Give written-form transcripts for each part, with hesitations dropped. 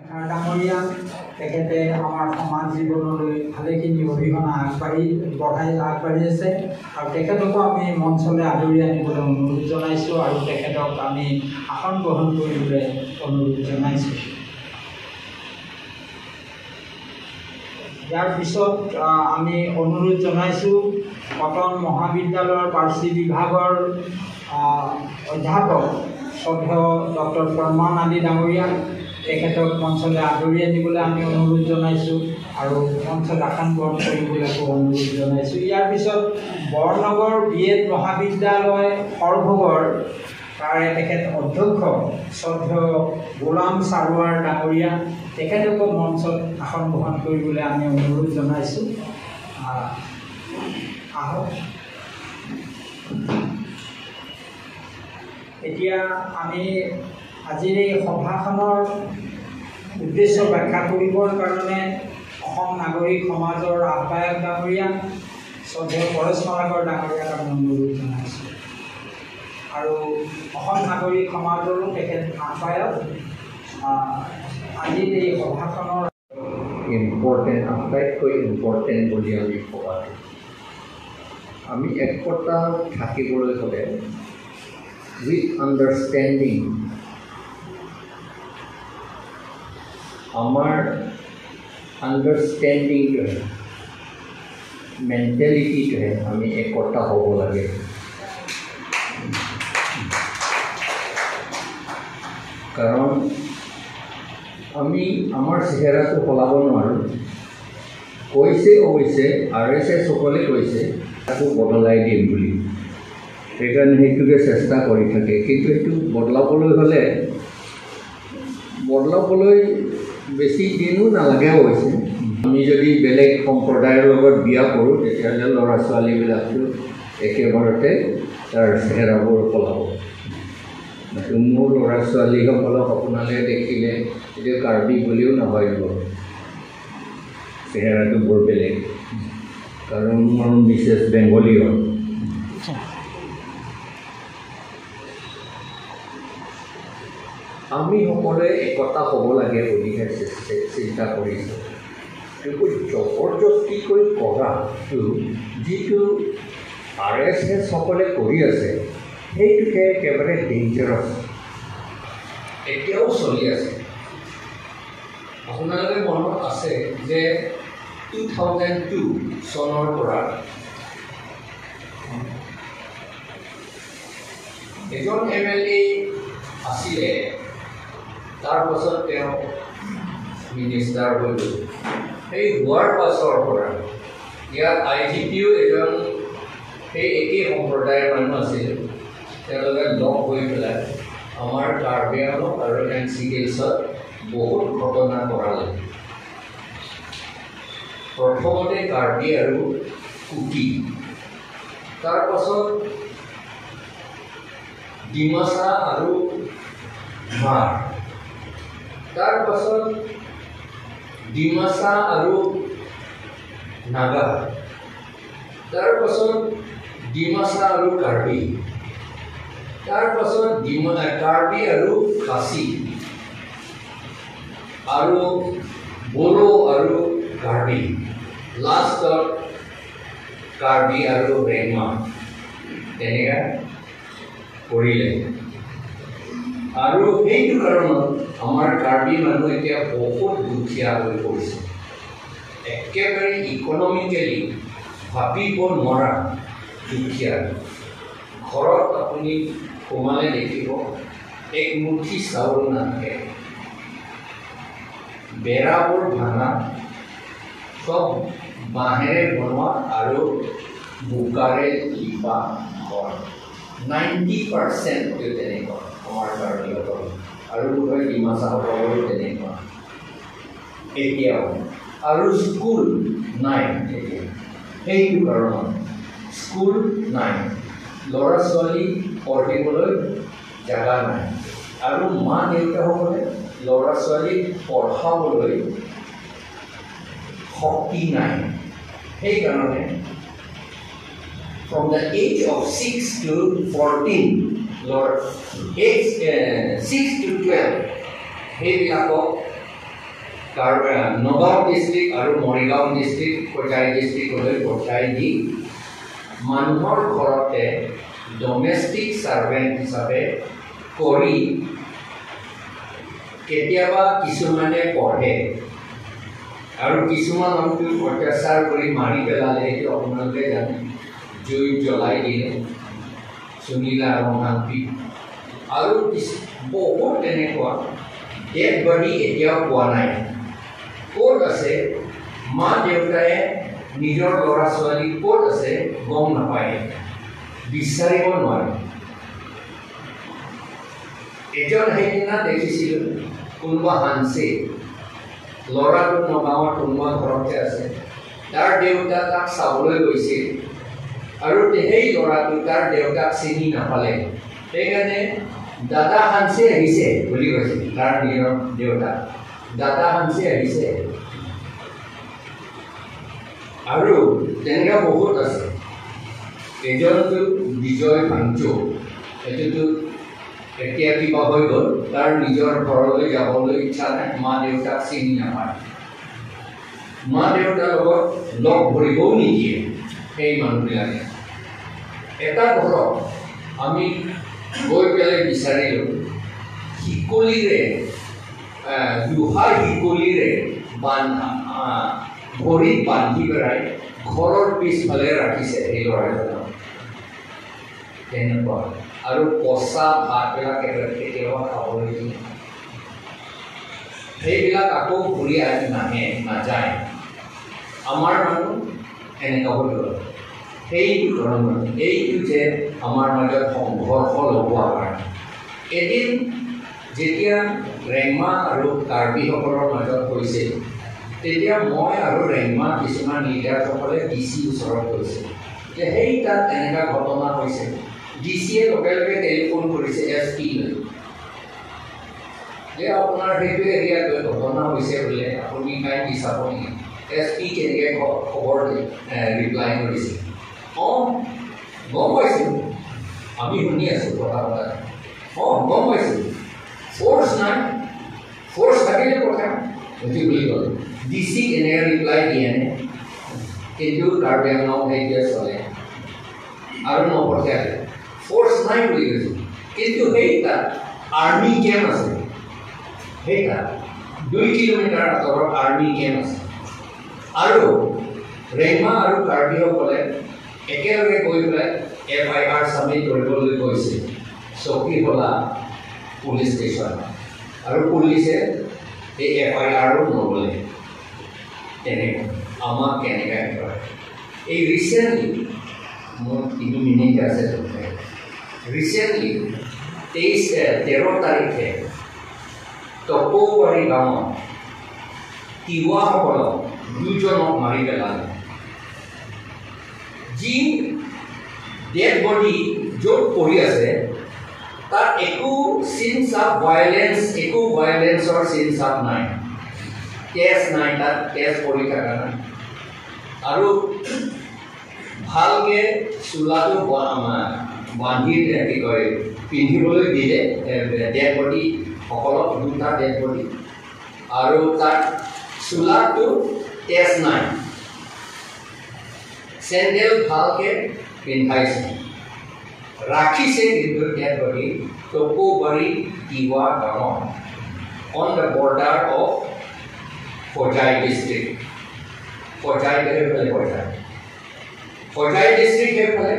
ডাঙৰীয়া তেখেতে আমাৰ সমাজ জীৱনলৈ ভালেখিনি অৰিহণা আগবাঢ়ি আছে আৰু তেখেতকো আমি মঞ্চলৈ আদৰি আনিবলৈ অনুৰোধ জনাইছোঁ আৰু তেখেতক আমি আসন গ্ৰহণ কৰিবলৈ অনুৰোধ জনাইছোঁ। ইয়াৰ পিছত আমি অনুৰোধ জনাইছোঁ কটন মহাবিদ্যালয়ৰ পাৰ্চী বিভাগৰ অধ্যাপক শ্ৰদ্ধেয় ডক্টৰ প্ৰমাণ আলী ডাঙৰীয়া তেখেতক মঞ্চলৈ আদৰি আনিবলৈ আমি অনুৰোধ জনাইছোঁ আৰু মঞ্চত আসন গ্ৰহণ কৰিবলৈকো অনুৰোধ জনাইছোঁ। ইয়াৰ পিছত বৰনগৰ BEd মহাবিদ্যালয় সৰভোগৰ তাৰে তেখেত অধ্যক্ষ শ্ৰদ্ধেয় গোলাম চাৰোৱাৰ ডাঙৰীয়া তেখেতকো মঞ্চত আসন গ্ৰহণ কৰিবলৈ আমি অনুৰোধ জনাইছোঁ। আহক এতিয়া আমি আজিৰ এই সভাখনৰ উদ্দেশ্য ব্যাখ্যা কৰিবৰ কাৰণে অসম নাগৰিক সমাজৰ আহ্বায়ক ডাঙৰীয়া শ্ৰদ্ধেয় পৰেশ মালাকৰ ডাঙৰীয়াক আমি অনুৰোধ জনাইছোঁ আৰু অসম নাগৰিক সমাজৰো তেখেত আহ্বায়ক আজিৰ এই সভাখনৰ আটাইতকৈ ইম্পৰ্টেণ্ট বুলি আমি ভবাটো আমি একতা থাকিবলৈ হ'লে উইথ আণ্ডাৰষ্টেণ্ডিং আমাৰ আণ্ডাৰষ্টেণ্ডিংটোৱে মেণ্টেলিটিটোৱে আমি একতা হ'ব লাগে। কাৰণ আমি আমাৰ চেহেৰাটো সলাব নোৱাৰোঁ। কৈছে অৱশ্যে RSS সকলে কৈছে তাকো বদলাই দিম বুলি, সেইকাৰণে সেইটোকে চেষ্টা কৰি থাকে, কিন্তু সেইটো বদলাবলৈ বেছি দিনো নালাগে অৱশ্যে। আমি যদি বেলেগ সম্প্ৰদায়ৰ লগত বিয়া কৰোঁ তেতিয়াহ'লে ল'ৰা ছোৱালীবিলাকটো একেবাৰতে তাৰ চেহেৰাবোৰ সলাব। মোৰ ল'ৰা ছোৱালীসকলক আপোনালোকে দেখিলে এতিয়া কাৰ্বি বুলিও নাভাবিব, চেহেৰাটো বৰ বেলেগ, কাৰণ মোৰ মিছেছ বেংগলী হয়। আমি সকলোৱে একতা হ'ব লাগে বুলিহে চিন্তা কৰিছোঁ, কিন্তু জবৰদস্তি কৰি কৰাটো যিটো RSS সকলে কৰি আছে সেইটোকে একেবাৰে ডেঞ্জাৰাছ এতিয়াও চলি আছে। আপোনালোকে মনত আছে যে 2002 চনৰ পৰা এজন MLA আছিলে, তাৰপাছত তেওঁ মিনিষ্টাৰ হৈ গ'ল। সেই হোৱাৰ পাছৰ পৰা ইয়াত IGPও এজন সেই একেই সম্প্ৰদায়ৰ মানুহ আছিল, তেওঁলোকে লগ হৈ পেলাই আমাৰ কাৰ্বি আংলং আৰু NCDLছত বহুত ঘটনা কৰালে। প্ৰথমতে কাৰ্বি আৰু কুকি, তাৰপাছত ডিমাচা আৰু মাৰ, তাৰপাছত ডিমাচা আৰু নাগা, তাৰপাছত ডিমাচা আৰু কাৰ্বি, তাৰপাছত কাৰ্বি আৰু খাচী, আৰু বড়ো আৰু কাৰ্বি, লাষ্টত কাৰ্বি আৰু ৰেংমা, তেনেকৈ কৰিলে। আৰু সেইটো কাৰণত আমাৰ কাৰ্বি মানুহ এতিয়া বহুত দুখীয়া হৈ পৰিছে, একেবাৰে ইকনমিকেলি ভাবিব নোৱাৰা দুখীয়া। ঘৰত আপুনি সোমালে দেখিব এক মুঠি চাউল নাথাকে, বেৰাবোৰ ভাঙা, চব বাঁহেৰে বনোৱা আৰু বোকাৰে লিপা ঘৰ। 90% তেনেকুৱা আমাৰ কাৰ্বিসকল, আৰু বোধহয় ডিমাচাসকলৰো তেনেকুৱা এতিয়াও। আৰু স্কুল নাই এতিয়া, সেইটো কাৰণত স্কুল নাই, ল'ৰা ছোৱালী পঢ়িবলৈ জেগা নাই, আৰু মা দেউতাসকলে ল'ৰা ছোৱালীক পঢ়াবলৈ শক্তি নাই। সেইকাৰণে from the age of 6 to 14, Lord, age 6 to 12, সেইবিলাকক নগাঁও ডিষ্ট্ৰিক্ট আৰু মৰিগাঁও ডিষ্ট্ৰিক্ট কটাই ডিষ্ট্ৰিক্টলৈ পঠাই দি মানুহৰ ঘৰতে ডমেষ্টিক ছাৰ্ভেণ্ট হিচাপে কৰি কেতিয়াবা কিছুমানে পঢ়ে আৰু কিছুমানক অত্যাচাৰ কৰি মাৰি পেলালে সেইটো আপোনালোকে জানে জুই জ্বলাই দিলে সুনীলা ৰঙান্তি আৰু বহুত তেনেকুৱা ডেড বডি এতিয়াও পোৱা নাই ক'ত আছে মা দেউতাই নিজৰ ল'ৰা ছোৱালী ক'ত আছে গম নাপায় বিচাৰিব নোৱাৰে এজন সেইদিনা দেখিছিলোঁ কোনোবা হানছে ল'ৰাটো নগাঁৱৰ কোনোবা ঘৰতে আছে তাৰ দেউতা তাক চাবলৈ গৈছিল আৰু সেই ল'ৰাটো তাৰ দেউতাক চিনি নাপালে সেইকাৰণে দাদা হানছে আহিছে বুলি কৈছিল তাৰ নিজৰ দেউতা দাদা হানছে আহিছে আৰু তেনেকুৱা বহুত আছে এজনটো বিজয় ভাঞ্চো এইটোতো এতিয়া কিবা হৈ গ'ল তাৰ নিজৰ ঘৰলৈ যাবলৈ ইচ্ছা নাই মা দেউতাক চিনি নাপায় মা দেউতাৰ লগত লগ ধৰিবও নিদিয়ে সেই মানুহবিলাকে এটা ঘৰত আমি গৈ পেলাই বিচাৰিলোঁ শিকলিৰে লোহাৰ শিকলিৰে ভৰিত বান্ধি পেলাই ঘৰৰ পিছফালে ৰাখিছে সেই ল'ৰাজনক তেনেকুৱা আৰু পচা ভাতবিলাক কেতিয়াবা খাবলৈ দিয়ে সেইবিলাক আকৌ ঘূৰি আহি নাযায় আমাৰ মানুহ এনেকুৱা হৈ গ'ল সেইটো ধৰণৰ এইটো যে আমাৰ মাজত সংঘৰ্ষ লগোৱাৰ কাৰণে এদিন যেতিয়া ৰেংমা আৰু কাৰ্বিসকলৰ মাজত হৈছিল তেতিয়া মই আৰু ৰেংমা কিছুমান লিডাৰসকলে DC ওচৰত গৈছিল যে সেই তাত এনেকুৱা ঘটনা হৈছে DCয়ে লগে লগে টেলিফোন কৰিছে SP লৈ যে আপোনাৰ সেইটো এৰিয়াত ঘটনা হৈছে বোলে আপুনি কাই বিচাব নেকি SP কেনেকৈ খবৰ ৰিপ্লাই কৰিছে অঁ গম পাইছোঁ আমি শুনি আছোঁ কথা পতা অঁ গম পাইছোঁ ফ'ৰ্চ নাই ফ'ৰ্চ থাকিলে কথা সেইটো বুলি ক'ল DCক এনেকৈ ৰিপ্লাই দিয়ে নে কিন্তু কাৰ্বি আংলং সেইটোৱে চলে আৰু নপঠিয়ালে ফ'ৰ্চ নাই বুলি কৈছোঁ কিন্তু সেই তাত আৰ্মি কেম্প আছে সেই তাত 2 কিলোমিটাৰ আঁতৰত আৰ্মি কেম্প আছে আৰু ৰেংমা আৰু কাৰ্বিসকলে একেলগে গৈ পেলাই FIR চাবমিট কৰিবলৈ গৈছিল চকীহলা পুলিচ ষ্টেচন আৰু পুলিচে এই FIRও নল'লে তেনেকৈ আমাক কেনেকৈ কৰে এই ৰিচেণ্টলি মোৰ 3 মিনিট আছে ৰিচেণ্টলি 13 তাৰিখে টকৌবাৰী গাঁৱত তিৱাসকলক 2জনক মাৰি পেলালে যি ডেড বডি য'ত পৰি আছে তাত একো চিনছ অফ ভাইলেন্স একো ভাইলেন্সৰ চিনছ অফ নাই কেছ নাই তাত কেছ পৰি থকা নাই আৰু ভালকৈ চোলাটো বান্ধি কি কয় পিন্ধিবলৈ দিলে ডেড বডি সকলক 2টা ডেড বডি আৰু তাত চোলাটো তেজ নাই চেণ্ডেল ভালকৈ পিন্ধাইছে ৰাখিছে কিন্তু ডেড বডি টকৌবাৰী তিৱা গাঁৱত on the border of Hojai district. Hojai district है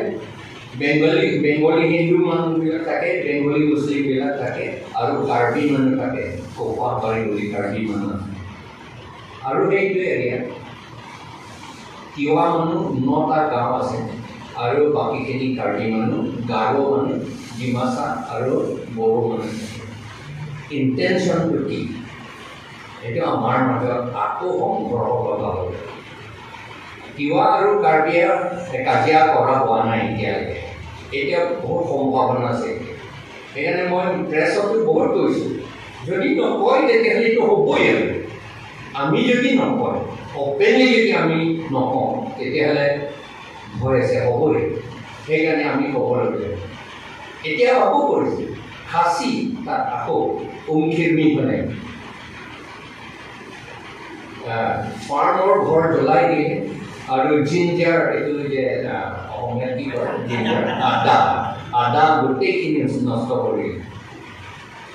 Bengali Hindu মানুহ বিলাক থাকে Bengali Muslim বিলাক থাকে আৰু কাৰ্বি মানুহ থাকে কোপাবাৰী বুলি কাৰ্বি মানুহ আৰু এইটো এৰিয়া তিৱা মানুহ 9টা গাঁও আছে আৰু বাকীখিনি কাৰ্বি মানুহ গাৰো মানুহ ডিমাচা আৰু বড়ো মানুহ ইণ্টেনশ্যনটো কি এইটো আমাৰ মাজত আকৌ সংঘৰ্ষ লগা হ'ল তিৱা আৰু কাৰ্বিয়ে কাজিয়া কৰা হোৱা নাই এতিয়ালৈকে এতিয়া বহুত সম্ভাৱনা আছে সেইকাৰণে মই প্ৰেছতো বহুত কৈছোঁ যদি নকয় তেতিয়াহ'লে এইটো হ'বই আৰু আমি যদি নকয় অপেনলি যদি আমি নকওঁ তেতিয়াহ'লে ভয় আছে হ'বই সেইকাৰণে আমি ক'ব লাগিব এতিয়া আকৌ কৰিছোঁ খাচী তাত আকৌ উমখিৰমি মানে ফাৰ্মৰ ঘৰ জ্বলাই দিয়ে আৰু জিঞ্জাৰ এইটো যে অসমীয়া কি কয় জিঞ্জাৰ আদা গোটেইখিনি নষ্ট কৰি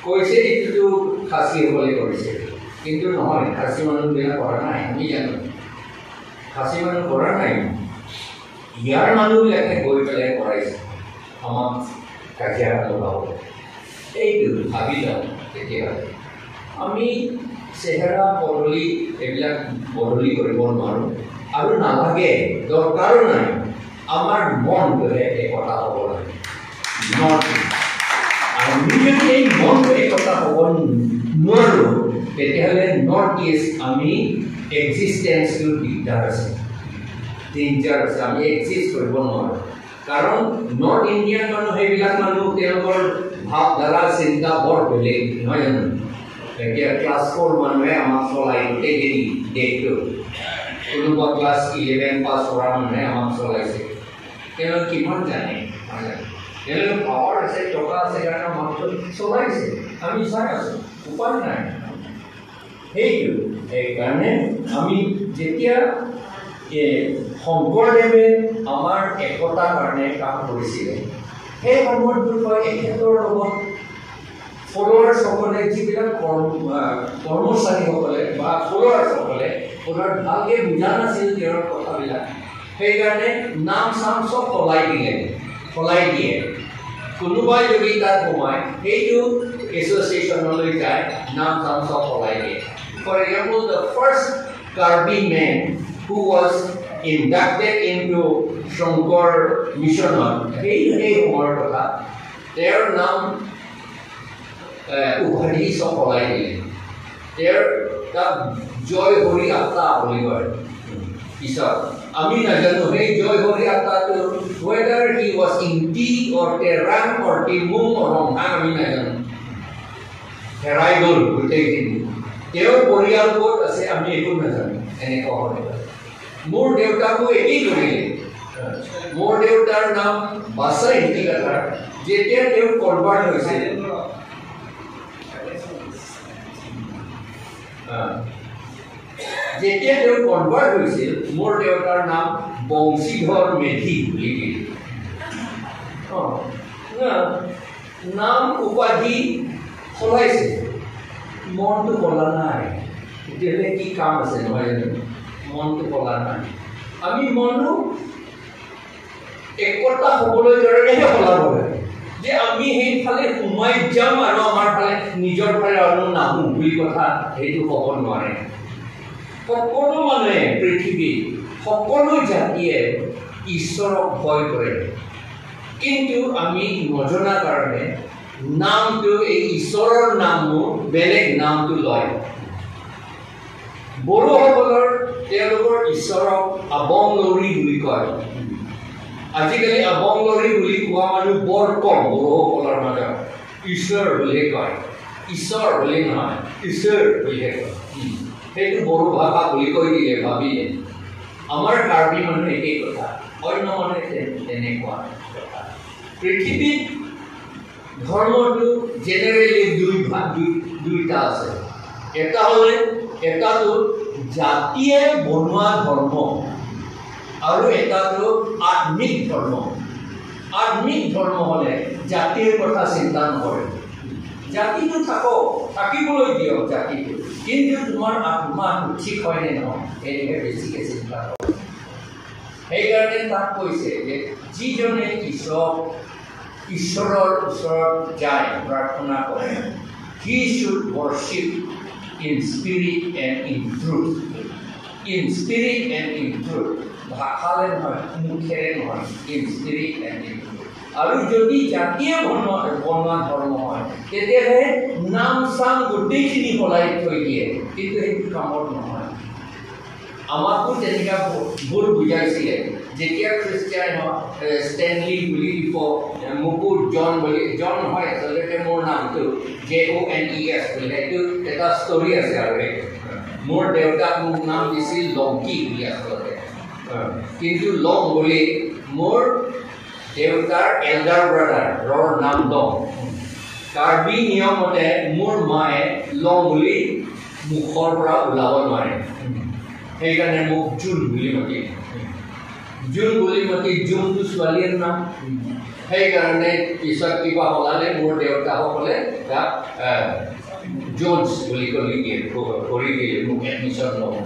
কৈছে এইটোতো খাচীসকলে কৰিছে কিন্তু নহয় খাচী মানুহবিলাক কৰা নাই আমি জানো খাচী মানুহ কৰা নাই ইয়াৰ মানুহবিলাকে গৈ পেলাই কৰাইছে আমাক কাজিয়া লগাব এইটো ভাবি যাওঁ তেতিয়াহ'লে আমি চেহেৰা বদলি এইবিলাক বদলি কৰিব নোৱাৰোঁ আৰু নালাগে দৰকাৰো নাই আমাৰ মনটোৱে একতা হ'ব লাগে আমি যদি এই মনটো একতা হ'ব নোৱাৰোঁ তেতিয়াহ'লে নৰ্থ ইষ্ট আমি এক্সিষ্টেঞ্চটো দিগদাৰ আছে ডেঞ্জাৰ আছে আমি এক্সিষ্ট কৰিব নোৱাৰোঁ কাৰণ নৰ্থ ইণ্ডিয়ান মানুহ সেইবিলাক মানুহ তেওঁলোকৰ ভাৱধাৰা চিন্তা বৰ বেলেগ নহয় জানো এতিয়া ক্লাছ 4 মানুহে আমাক চলাই গোটেইখিনি দেশটো কোনোবা ক্লাছ 11 পাছ কৰা মানুহে আমাক চলাইছে তেওঁলোকে কিমান জানে তেওঁলোকে পাৱাৰ আছে টকা আছে কাৰণে আমাক চলাইছে আমি চাই আছোঁ উপায় নাই সেইটো সেইকাৰণে আমি যেতিয়া শংকৰদেৱে আমাৰ একতাৰ কাৰণে কাম কৰিছিলে সেই সময়টোৰ পৰা এখেতৰ লগত ফলোৱাৰ্ছসকলে যিবিলাক কৰ্মচাৰীসকলে বা ফলোৱাৰ্ছসকলে আপোনাৰ ভালকৈ বুজা নাছিল তেওঁৰ কথাবিলাক সেইকাৰণে নাম চাম চব সলাই দিয়ে কোনোবাই যদি তাত সোমায় সেইটো এছ'চিয়েশ্যনলৈ যায় নাম চাম চব সলাই দিয়ে for example the first Karbi man who was inducted into Shankar Mission সেই সময়ৰ কথা তেওঁৰ নাম উপাধি চব সলাই দিলে তেওঁৰ তাক জয় হৰি আত্মা বুলি কয় পিছত আমি নাজানো সেই জয় Hari আত্মাটো whether he was in T or Terang or Timung or Rongha আমি নাজানো হেৰাই গ'ল গোটেইখিনি তেওঁৰ পৰিয়াল ক'ত আছে আমি একো নাজানো এনেকুৱা হয় মোৰ দেউতাকো একেই কৰিলে মোৰ দেউতাৰ নাম বাছা ইন্দিকাতাৰ যেতিয়া তেওঁ কনভাৰ্ট হৈছিল যেতিয়া তেওঁ কনভাৰ্ট হৈছিল মোৰ দেউতাৰ নাম বংশীধৰ মেধি বুলি দিলে নাম উপাধি সলাইছে মনটো বলা নাই তেতিয়াহ'লে কি কাম আছে নহয় জানো মনটো বলা নাই আমি মনো একতা হ'বলৈ কাৰণেহে সলাব লাগে যে আমি সেইফালে সোমাই যাম আৰু আমাৰ ফালে নিজৰ ফালে আৰু নাহো বুলি কথা সেইটো হ'ব নোৱাৰে সকলো মানুহে পৃথিৱীত সকলো জাতিয়ে ঈশ্বৰক ভয় কৰে কিন্তু আমি নজনা কাৰণে নামটো এই ঈশ্বৰৰ নামো বেলেগ নামটো লয় বড়োসকলৰ তেওঁলোকৰ ঈশ্বৰক আবংলৰি বুলি কয় আজিকালি আবংলৰি বুলি কোৱা মানুহ বৰ কম বড়োসকলৰ মাজত ঈশ্বৰ বুলি কয় ঈশ্বৰ বুলি নহয় ঈশ্বৰ বুলিহে কয় সেইটো বড়ো ভাষা বুলি কৈ দিলে ভাবিলে আমাৰ কাৰ্বি মানুহ একেই কথা অন্য মানুহে তেনেকুৱা কথা পৃথিৱীত ধৰ্মটো জেনেৰেলি দুইটা আছে এটাটো জাতিয়ে বনোৱা ধৰ্ম আৰু এটাটো আত্মিক ধৰ্ম হ'লে জাতিৰ কথা চিন্তা নকৰে জাতিটো থাকিবলৈ দিয়ক জাতিটো কিন্তু তোমাৰ আত্মাটো ঠিক হয়নে নহয় এনেকৈ বেছিকৈ চিন্তা কৰে সেইকাৰণে তাক কৈছে যে যিজনে ঈশ্বৰৰ ওচৰত যায় প্ৰাৰ্থনা কৰে he should worship in spirit and in truth ভাষালে নহয় মুখেৰে নহয় in spirit and in truth আৰু যদি জাতিয়ে বনোৱা ধৰ্ম হয় তেতিয়াহ'লে নাম চাম গোটেইখিনি সলাই থৈ দিয়ে কিন্তু সেইটো কামত নহয় আমাকো তেনেকুৱা ভুল বুজাইছিলে যেতিয়া খ্ৰীষ্টিয়ান ষ্টেনলি বুলি মোকো জন নহয় আচলতে মোৰ নামটো JONES বুলি সেইটো এটা ষ্টৰি আছে আৰু মোৰ দেউতাক মোক নাম দিছিল লংকি বুলি আচলতে কিন্তু লং বুলি মোৰ দেউতাৰ এল্ডাৰ ব্ৰাদাৰৰ নাম লং কাৰ্বি নিয়মতে মোৰ মায়ে লং বুলি মুখৰ পৰা ওলাব নোৱাৰে সেইকাৰণে মোক জুন বুলি মাতি জুনটো ছোৱালীৰ নাম সেইকাৰণে পিছত কিবা হ'লালে মোৰ দেউতাসকলে তাক জোনছ বুলি কৰি দিয়ে মোক এডমিশ্যন লওঁ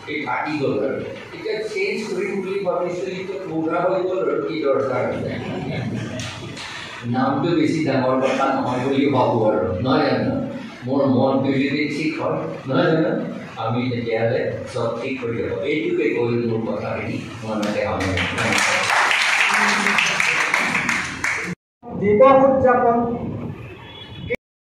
এই থাকি গ'ল আৰু এতিয়া চেঞ্জ কৰিম বুলি ভাবিছিলোঁ এতিয়া পুৰা হৈ গ'ল আৰু কি দৰকাৰ আছে নামটো বেছি ডাঙৰ কথা নহয় বুলি ভাবোঁ আৰু নহয় জানো মোৰ মনটো যদি ঠিক হয় নহয় জানো আমি তেতিয়াহ'লে চব ঠিক কৰি যাব এইটোকে কৈ মোৰ কথাখিনি মনতে দিৱস উদযাপন